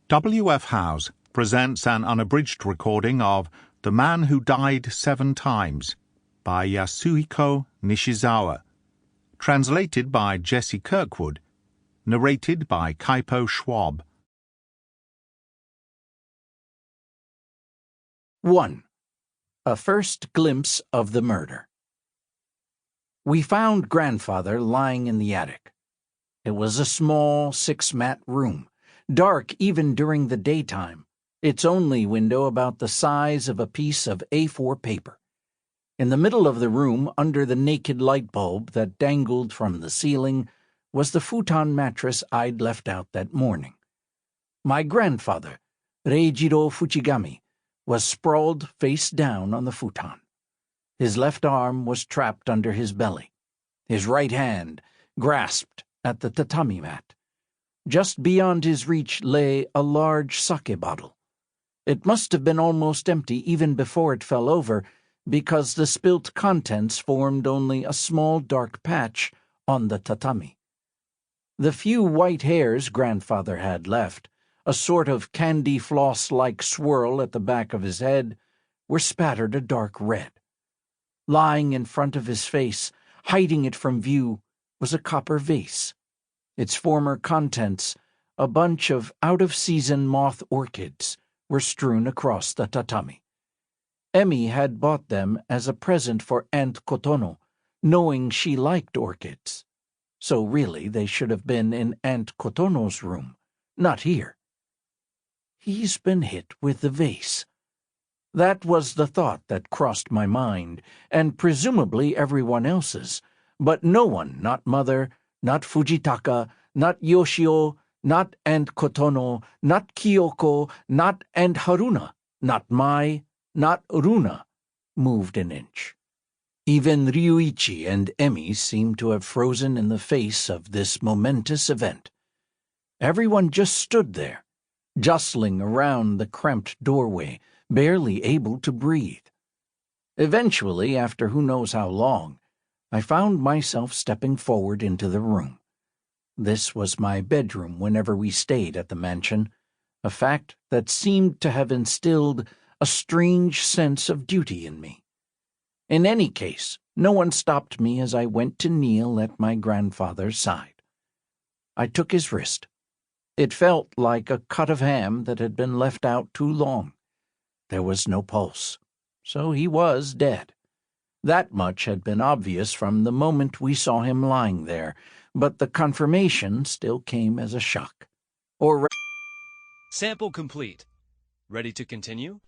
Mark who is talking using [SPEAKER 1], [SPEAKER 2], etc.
[SPEAKER 1] W.F. Howes presents an unabridged recording of The Man Who Died 7 Times by Yasuhiko Nishizawa, translated by Jesse Kirkwood, narrated by Kaipo Schwab.
[SPEAKER 2] 1. A first glimpse of the murder. We found Grandfather lying in the attic. It was a small 6-mat room, dark even during the daytime, its only window about the size of a piece of A4 paper. In the middle of the room, under the naked light bulb that dangled from the ceiling, was the futon mattress I'd left out that morning. My grandfather, Reijiro Fuchigami, was sprawled face down on the futon. His left arm was trapped under his belly. His right hand grasped at the tatami mat. Just beyond his reach lay a large sake bottle. It must have been almost empty even before it fell over, because the spilt contents formed only a small dark patch on the tatami. The few white hairs Grandfather had left, a sort of candy floss-like swirl at the back of his head, were spattered a dark red. Lying in front of his face, hiding it from view, was a copper vase. Its former contents, a bunch of out-of-season moth orchids, were strewn across the tatami. Emmy had bought them as a present for Aunt Kotono, knowing she liked orchids. So really they should have been in Aunt Kotono's room, not here. He's been hit with the vase. That was the thought that crossed my mind, and presumably everyone else's, but no one, not Mother, not Fujitaka, not Yoshio, not Aunt Kotono, not Kyoko, not Aunt Haruna, not Mai, not Runa, moved an inch. Even Ryuichi and Emmy seemed to have frozen in the face of this momentous event. Everyone just stood there, jostling around the cramped doorway, barely able to breathe. Eventually, after who knows how long, I found myself stepping forward into the room. This was my bedroom whenever we stayed at the mansion, a fact that seemed to have instilled a strange sense of duty in me. In any case, no one stopped me as I went to kneel at my grandfather's side. I took his wrist. It felt like a cut of ham that had been left out too long. There was no pulse, so he was dead. That much had been obvious from the moment we saw him lying there, but the confirmation still came as a shock.
[SPEAKER 3] Sample complete. Ready to continue?